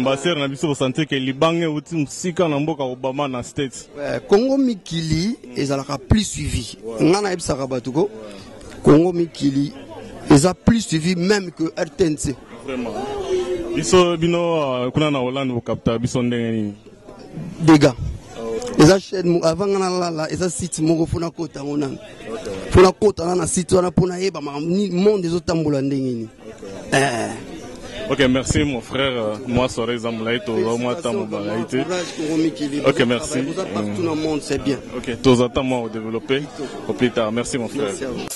Baser na biso santé que Libange outi musika na mboka Obama na States. Congo Mikili ezalaka plus suivi. Ngana ebisaka batuko. Congo Mikili eza plus suivi même que RTNC. Vraiment. Biso bino kuna na Hollande au capta biso ndenge ni. Dégâts. Eza chaîne avant ngana la eza site moko funa kota ngona. Funa kota na site wana pona yeba ni monde ezotambola ndenge ni. Ok, merci mon frère. Moi, Soré Zamlaïto, moi, Tamobalaïté. Ok, merci. Partout dans le monde, c'est bien. Ok, tous attends moi au développer. Au plus tard. Merci mon frère. Merci à vous.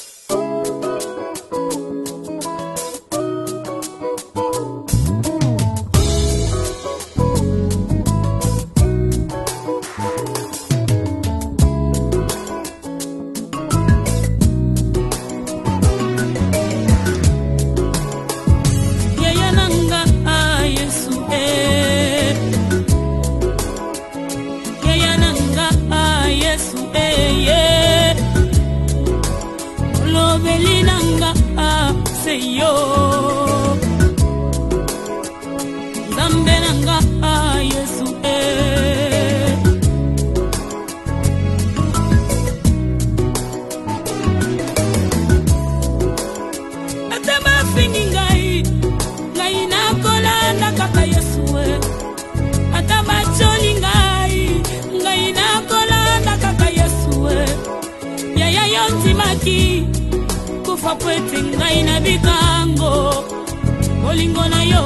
Kufa pwete ngai na bikango Olingo na yo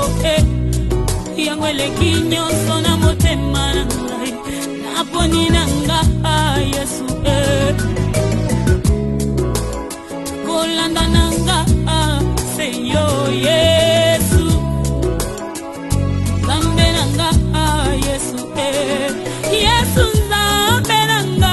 Yango eleki nyonso na motema na ngai Naponi na nga Yesu Kolanda na nga Seyo Yesu Zambe na nga Yesu Yesu zambe na nga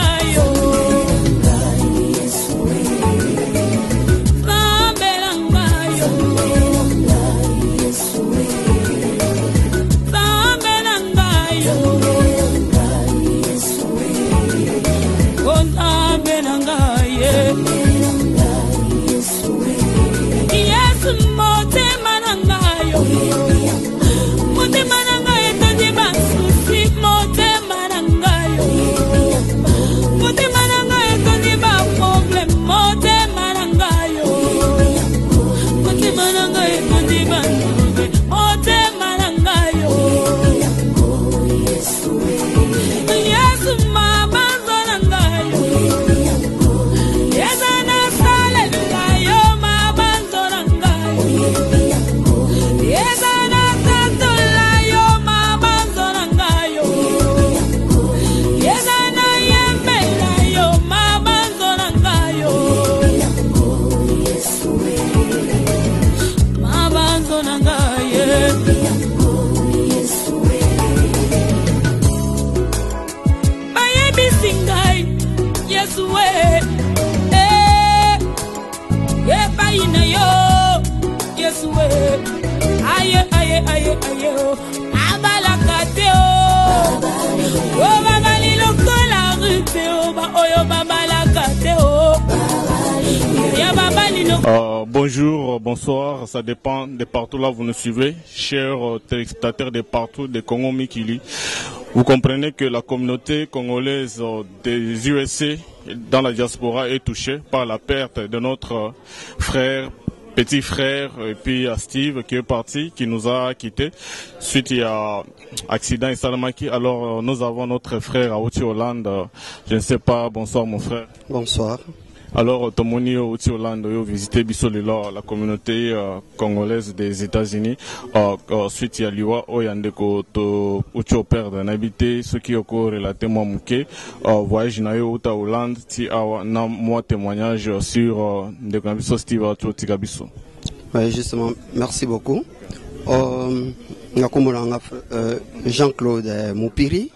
Bonjour, bonsoir, ça dépend de partout là vous nous suivez, chers téléspectateurs de partout de Congo Mikili. Vous comprenez que la communauté congolaise des USA dans la diaspora est touchée par la perte de notre frère, petit frère, et puis à Steve qui est parti, qui nous a quittés suite à accident Salamaki. Alors nous avons notre frère à Outi Hollande. Je ne sais pas, bonsoir mon frère. Bonsoir. Alors, Tomoni Outi Hollande, vous visitez la communauté congolaise des États-Unis. Suite à l'IWA, Oyandeko, Outi Opère d'habité, ce qui est encore relaté moi mouké. Voyage na yo Outa Hollande, ti awa na moi témoignage sur Ndekambiso Steve Atigabiso. Oui, justement, merci beaucoup. Jean-Claude Moupiri.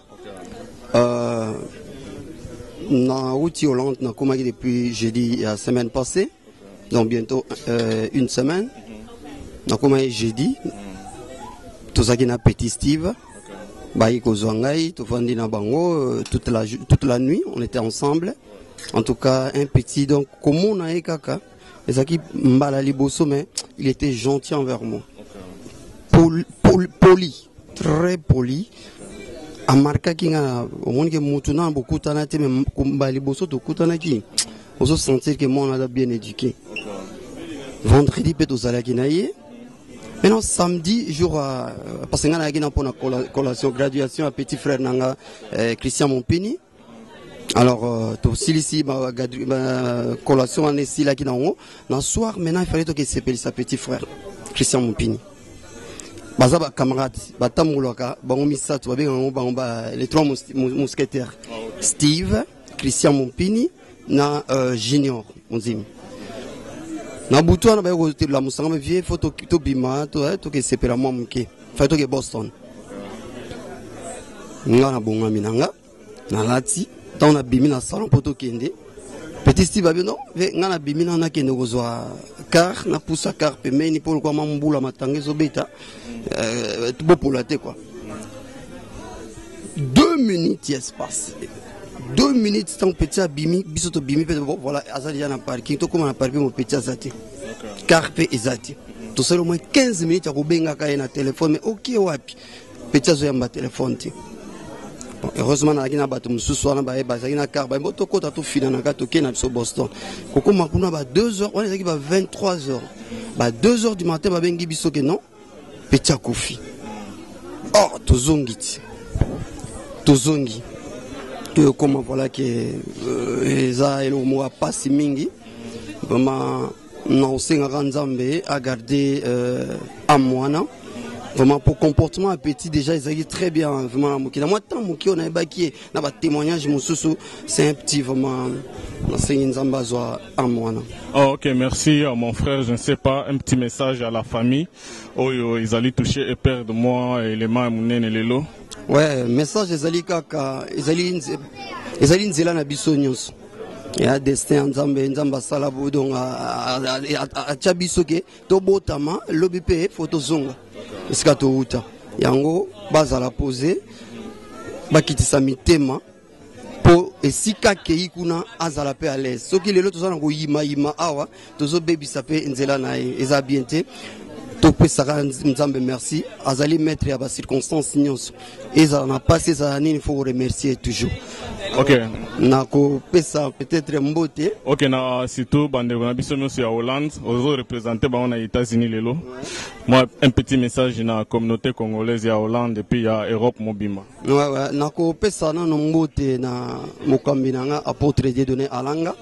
Na Outi Hollande, na Komaki depuis jeudi la semaine passée, donc bientôt une semaine. Na Komaki jeudi, tout ça qui na petit Steve, Baïko Zwangai, tout fandi na bango toute la nuit, on était ensemble. En tout cas, un petit donc comment na ekaka, et ça qui mbala liboso mais il était gentil envers moi. Poli, très poli. A marqué qu'il y a au moins que Moutuna beaucoup de mais Kumbali Bosso de Kutanaki. On se sentir que moi on a bien éduqué. Vendredi peut aux Alakinaye. Maintenant samedi jour parce que on a gagné pour la collation graduation à petit frère Nanga Christian Mompini. Alors to silisi collation en ici là qui dans le soir maintenant il fallait que s'appelle sa petit frère Christian Mompini. Bazaba camarade batamulaka bangomisatu babenga les trois mousquetaires Steve, Christian Mompini na Junior Onzim. Na butu na ba ko la musanga vie photo to bima to ke sepela moi muke. Fa to ke Boston. Ngana bonga minanga na lati tant na bimi na salon poto kende. Petit Steve abino ve ngana bimi na kende kozwa car na poussa car pemeni pour quoi mambula matange zo beta tout pour la té quoi. 2 minutes espace. 2 minutes tant petit abimi bisoto bimi voilà azali na parking to comme na parking mon petit azati. Carpe ezati. Tout seul au moins 15 minutes à kubenga ka na téléphone mais OK wapi. Petit azo yamba téléphone ti. Heureusement na kina bato mususu wana ba bazaki na car ba moto kota to fina na gato ke na biso Boston. Koko makuna ba 2h on ezaki ba 23h. Ba 2h du matin ba bengi biso ke non. Petit kofi. Oh tozongiti. Tozongi. Comment voilà que ça et le mot pas si mingi vraiment non c'est un grand zambé à garder à moi non vraiment pour comportement petit déjà ils agissent très bien vraiment moi tant qui on a baqué na ba témoignage mususu c'est un petit vraiment c'est une zambazoa à moi non. OK, merci mon frère, je ne sais pas un petit message à la famille ils allaient toucher et perdre moi et les mains munene lelo. Ouais, message ezali kaka ezali nzela na biso nyonso. Ya destin nzamba sala bodonga a chabiso ke to botama lobi pe photo zonga. Iska to uta. Yango bazala poser bakitisa mitema po esika kei kuna azala pe à l'aise. Soki lelo tozana ko yima awa tozo baby sape nzela na eza bienté. Nzambe merci azali maître ya ba circonstances nyonso eza na passé ça il faut remercier toujours. OK na ko pesa peut-être mbote. OK na surtout bande na biso nyonso ya Hollande ozo représenter ba na États-Unis lelo. Moi un petit message na communauté congolaise ya Hollande et puis ya Europe mobima. Ouais na ko pesa na mbote na mokambi nanga apôtre Dieudonné Alanga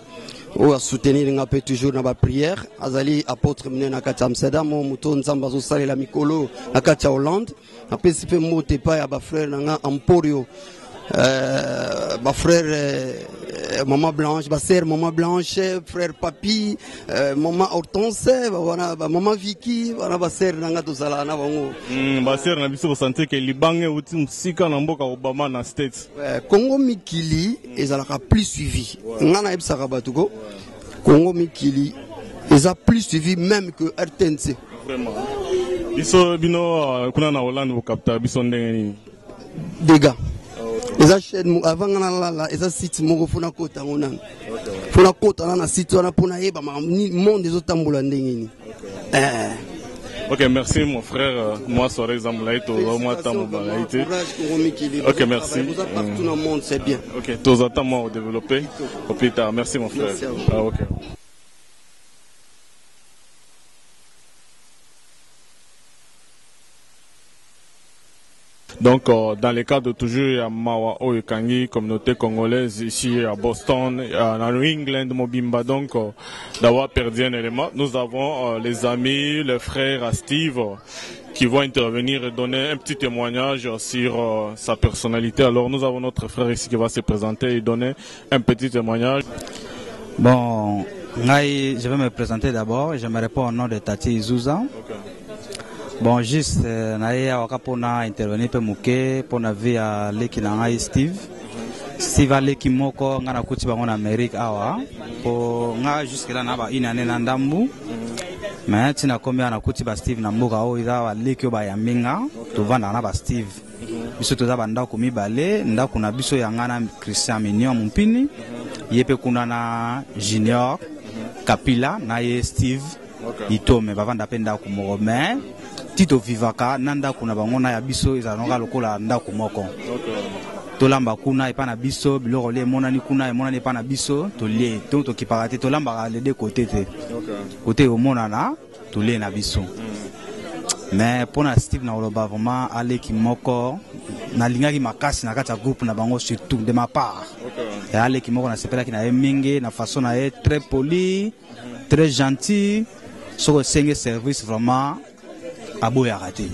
ou à soutenir nga pe toujours na ba prière azali apôtre mne na kati Amsterdam muto nzamba zo salela mikolo na kati Hollande na pesipe mote pa ya ba frère nga Emporio ma frère maman Blanche, ma sœur maman Blanche, frère Papi, maman Hortense, voilà, maman Vicky, voilà ma sœur nanga tozala na bango. Ma sœur na biso sentir que libange uti musika na mboka Obama na States. Congo Mikili ezalaka plus suivi. Ngana ebisaka batuko. Congo Mikili eza plus suivi même que RTNC. Vraiment. Biso bino kuna na Hollande au capteur biso ndenge dégâts. Eza chaîne avant la eza site moko fona kota ngona. Fona kota na site wana pona yeba monde ezotambola ndenge ni. OK, merci mon frère. Moi soirée Zamlaito, moi tamu balaité. OK, merci. Partout dans le monde, c'est bien. OK, tous attends moi au développer. Au plus tard. Merci mon frère. Ah, OK. Donc, dans le cadre toujours à Mawa Oyekangi, communauté congolaise ici à Boston, à New England, Mobimba, donc d'avoir perdu un élément, nous avons les amis, les frères à Steve, qui vont intervenir et donner un petit témoignage sur sa personnalité. Alors, nous avons notre frère ici qui va se présenter et donner un petit témoignage. Bon, je vais me présenter d'abord. Je me réponds au nom de Tati Izouza. Okay. Bon, juste, on a intervenu pour la vie à l'équipe Steve. Steve a l'équipe moko, on a coûté en Amérique, pour jusque-là, on a une année dans Dambu. Mais tu n'as combien on a coûté Steve Namboka, il a l'équipe à Yaminga, tu vas dans Steve. Biso toza banda komi balé, nda kuna biso yangana Christian Mignon Mumpini, yepe kuna na Junior, Kapila, na ye Steve. Okay. Itome bavanda penda kumoro mais tito vivaka nanda kuna bangona ya biso ezalonga lokola ndako moko. Tolamba kuna epa na biso biloko le monani kuna e monani epa na biso tolie to tokipaka te tolamba les deux côtés te. Côté au monana tolie na biso. Mais pour na Steve na oloba vraiment aller ki moko na lingaki makasi na kata groupe na bango surtout de ma part. Et aller ki moko na sepela ki na mingi na façon na très poli, très gentil, sur cinq service vraiment à boya raté.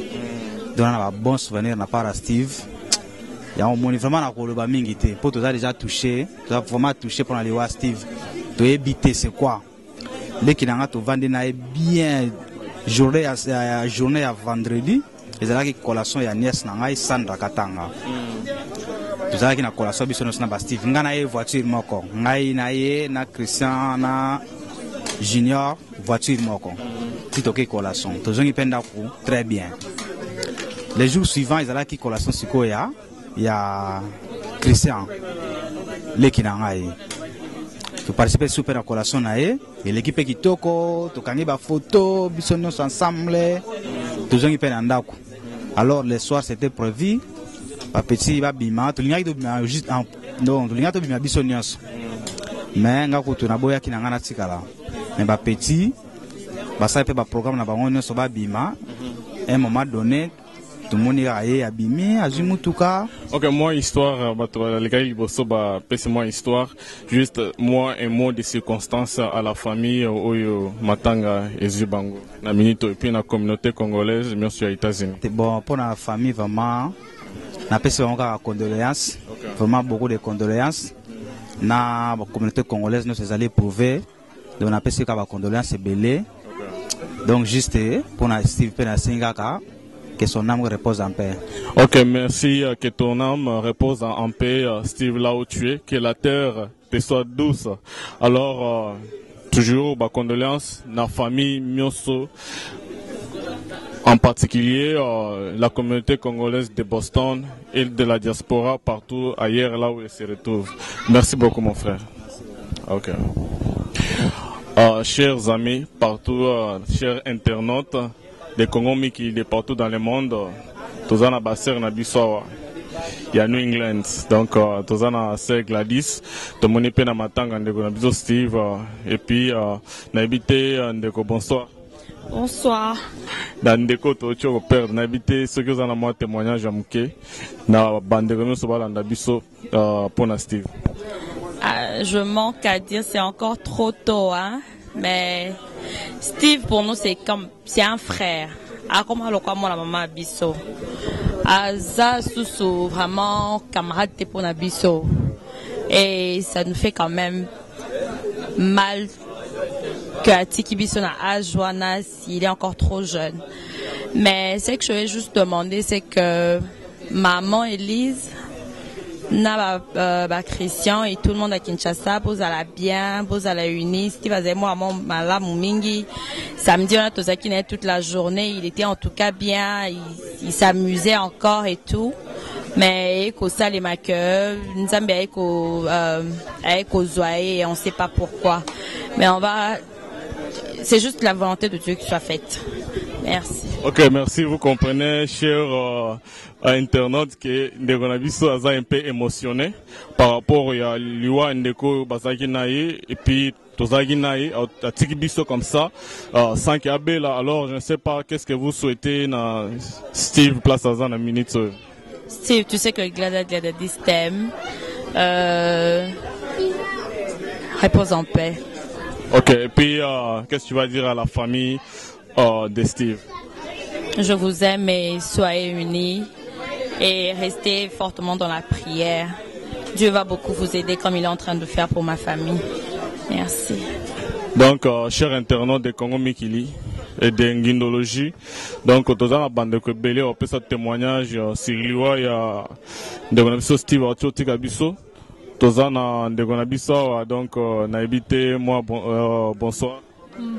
Donc on a un bon souvenir na part à Steve. Et on moni vraiment na koloba mingi te. Pour tout ça déjà touché, tu as vraiment touché pour aller voir Steve. Tu es habité c'est quoi? Les qui n'ont pas vendu na bien journée à vendredi. Et là qui collation ya nièce na ngai Sandra Katanga. Tout ça qui na collation biso na Steve. Ngana e voiture moko. Ngai na ye na Christian na Junior voiture moko. Tito qui collation. Tout ça qui penda ku très bien. Les jours suivants ils là qui collation sikoya. Il y a Christian, l'équipe nangaye. Tu participes super à la collation nae et l'équipe qui toko, tu kangi ba photo, bisonnos ensemble, tous gens qui peinent andako. Alors le soir c'était prévu, pas petit ba bima, tu l'as dit juste non, tu l'as dit bima bisonnos. Mais ngako tu na boya ki nangana tikala. Mais ba petit, ba ça peut ba programme na ba ngone so ba bima, un moment donné. Tout le monde est abîmé, Azimutuka. Ok, moi, histoire, les gars, moi, histoire, juste moi, un mot de circonstances à la famille, Oyo, Matanga et Zubango. La minute, et puis la communauté congolaise, bien sûr, aux États-Unis. Bon, pour la famille, vraiment, on a fait encore condoléances, vraiment beaucoup de condoléances. La communauté congolaise, nous allons prouver, donc on a fait encore condoléances et belé. Donc, juste pour la Steve Penasingaka. Que son âme repose en paix. Ok, merci, que ton âme repose en paix, Steve, là où tu es, que la terre te soit douce. Alors, toujours, condoléances, la famille Mioso, en particulier la communauté congolaise de Boston et de la diaspora partout ailleurs, là où elle se retrouve. Merci beaucoup, mon frère. Ok. Chers amis, partout, chers internautes, des Congomis qui de partout dans le monde, tous en abasseur na biso, il y a New England, donc tous en abasseur Gladys, tout le monde est na matanga ndeko na biso Steve, et puis na habité ndeko bonsoir. Bonsoir. Dans ndeko to choko père na habité ceux qui ont moi témoignage à muke na bandeko no so balanda biso pour na Steve. Je manque à dire c'est encore trop tôt hein. Mais Steve pour nous c'est un frère. Ah comme le quoi moi la maman Bisso. Aza sous vraiment camarade pour na Bisso. Et ça nous fait quand même mal que Atiki Bisso na Ajoana s'il est encore trop jeune. Mais ce que je vais juste demander c'est que maman Elise na Christian et tout le monde à Kinshasa pose à la bien, pose à la unie. Steve a moi mala mingi. Samedi on a tous qui toute la journée, il était en tout cas bien, il s'amusait encore et tout. Mais éco ça les maqueurs, nous avons éco zoé et on sait pas pourquoi. Mais c'est juste la volonté de Dieu qui soit faite. Merci. Ok, merci. Vous comprenez, chers internautes, que Ndeko Nabiso a un peu émotionné par rapport à l'Iwa Ndeko Basaki Naye et puis Tozaki Naye, à Tiki Biso comme ça, sans qu'il y ait là. Alors, je ne sais pas, qu'est-ce que vous souhaitez dans Steve Place à la minute. Steve, tu sais que Gladadis t'aime. Repose en paix. Ok, et puis, qu'est-ce que tu vas dire à la famille de Steve? Je vous aime et soyez unis et restez fortement dans la prière. Dieu va beaucoup vous aider comme il est en train de faire pour ma famille. Merci. Donc, chers internautes de Congo Mikili et de Ngindologie, donc, tous en bande de Belé, on peut ce témoignage sur l'Iwa, il y a de Steve Arthur Bisso. Tous en de Bisso, donc, n'habitez moi, bonsoir.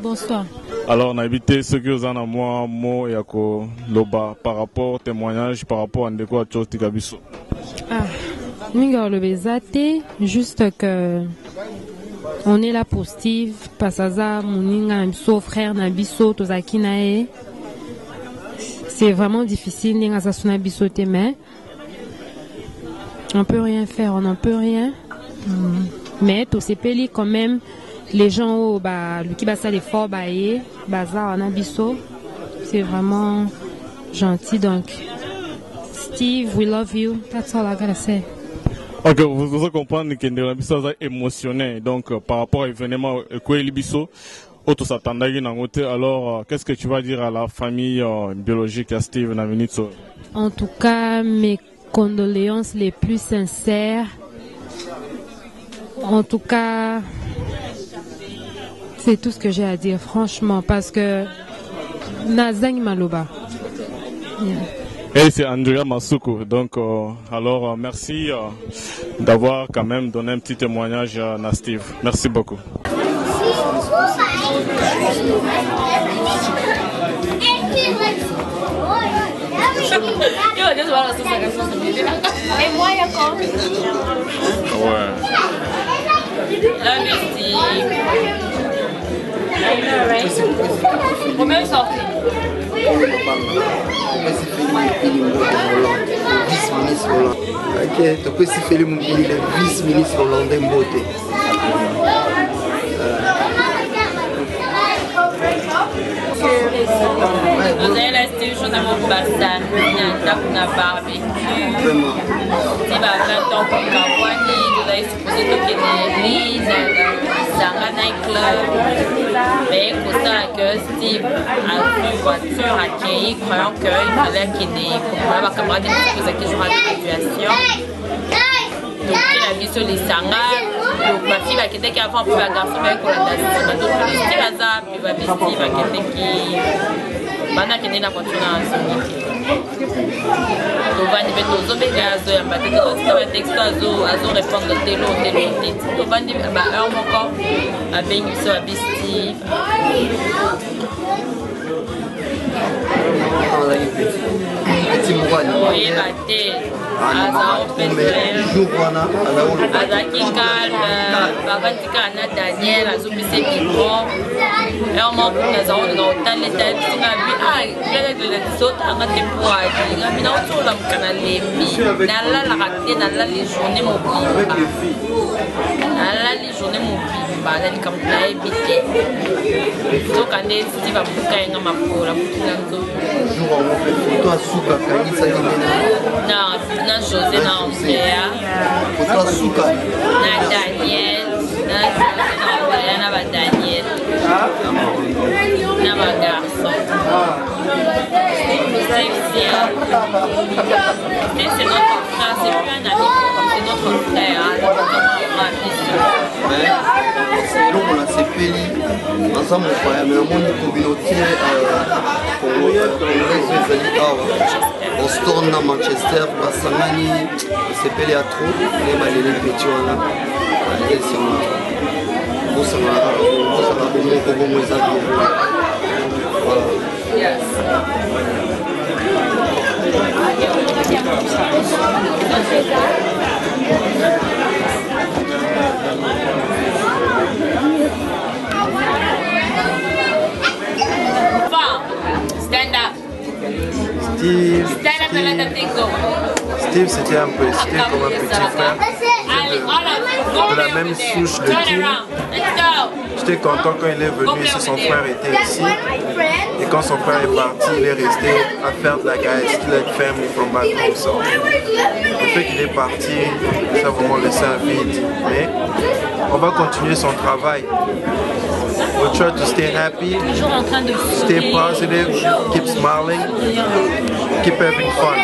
Bonsoir. Alors, on a évité ce que vous en avez moi, moi, Yako, Loba, par rapport au témoignage, par rapport à Ndeko Atchotika Bisso. Ah, Mingo le Bezate, juste que on est là pour Steve, Passaza, Mouninga, Mso, frère Nabiso, Tozaki Nae. c'est vraiment difficile, mais on peut rien faire, on n'en peut rien. Mais tout ces pays quand même, les gens qui va ça l'effort, c'est vraiment gentil. Donc, Steve, we love you. That's all I gotta say. Ok, vous comprenez que Ndelabiso est émotionné. Donc, par rapport à l'événement Kouelibiso, alors, qu'est-ce que tu vas dire à la famille biologique à Steve Navinitso? En tout cas, mes condoléances les plus sincères. En tout cas, c'est tout ce que j'ai à dire, franchement, parce que Nazang Maloba. Et c'est Andrea Masuku. Donc, alors, merci d'avoir quand même donné un petit témoignage à Steve. Merci beaucoup. Et moi, il y a quoi? Ouais. La mystique. Combien sorti? Ok, tu peux si faire le vice-ministre hollandais Mbote. Vous avez la situation dans mon bassin, on a barbecue. Il va 20 ans pour Kawani, vous avez supposé que l'église, Sanga Night Club. Mais pour ça que Steve a une voiture accueillie, croyant qu'il fallait qu'il ait pour camarade de poser question à l'évacuation. Donc il a mis sur les Sanga. Donc ma fille va quitter qui avant pour la garçon avec la dame. Donc Steve a ça, puis va Steve va quitter qui. Bana kene na voiture na soniki. To vandi beto zo bega zo ya mbate to ba texto azo répondre telo. To vandi ba un moko a bengi so a bisti. Petit moine. Oui, bate. Aza qui calme, bakatika na Daniel azopise micro. Et on m'a dit que on a les têtes qui a vu les autres à te poids. Il a mis autour de la canal nala la raté nala les journées mobiles. Nala les journées mobiles. Bana ni kamla ebité. Donc quand Steve va bouquer nga mapola putinanzo. Jour on fait photo à Souka kanisa ni na José na Andrea. Photo à Souka. Na Daniel, na Andrea na ba Daniel. Na ba garçon. C'est notre frère, c'est plus un ami, c'est notre frère. C'est long, on a ces pays, ensemble, mais au monde communautaire, on se tourne à Manchester, Bassamani, c'est pays à trop, les malades petits, on Stand up. Steve, c'était comme un petit frère. De la même souche de Kim. J'étais content quand il est venu et son frère était ici. Et quand son frère est parti, il est resté à faire de la guys, still at family from back home. So, le fait qu'il est parti, ça a vraiment laissé un vide. Mais on va continuer son travail. We'll try to stay happy, stay positive, keep smiling, keep having fun.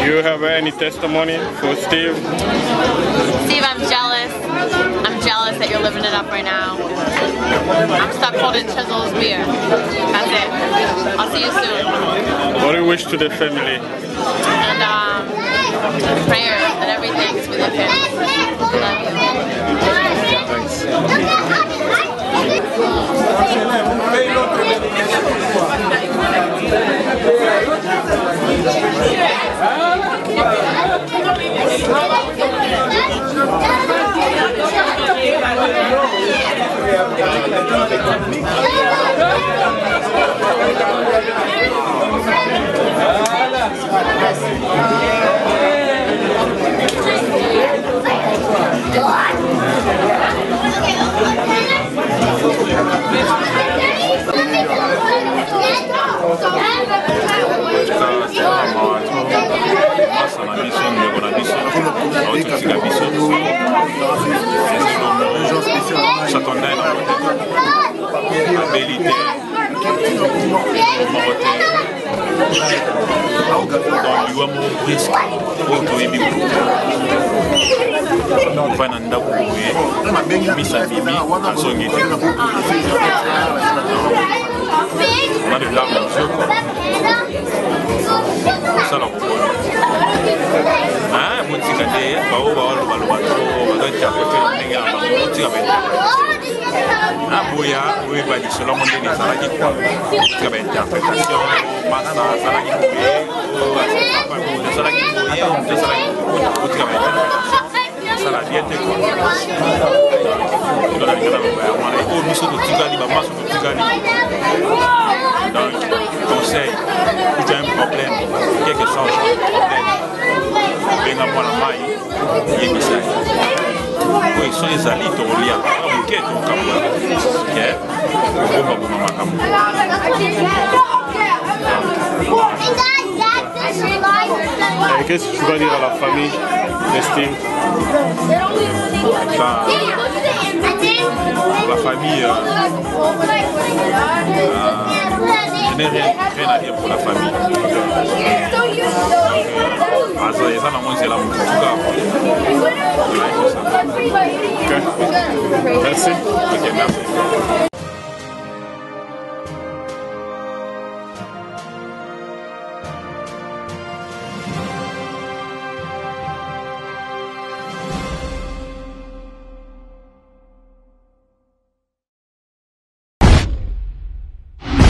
You have any testimony for Steve? Steve, I'm jealous. I'm jealous that you're living it up right now. I'm stuck holding Chisel's beer. That's it. I'll see you soon. What do you wish to the family? And prayer that everything is within him. Love you. Donc, conseil, si tu as un problème, quelque chose, venga moi la maille, il y a message. Oui, sont les alliés, tu reviens. Ok, tu Et qu'est-ce que tu vas dire à la famille de Steve? La famille, je n'ai rien à dire pour la famille. Merci. Ok, merci.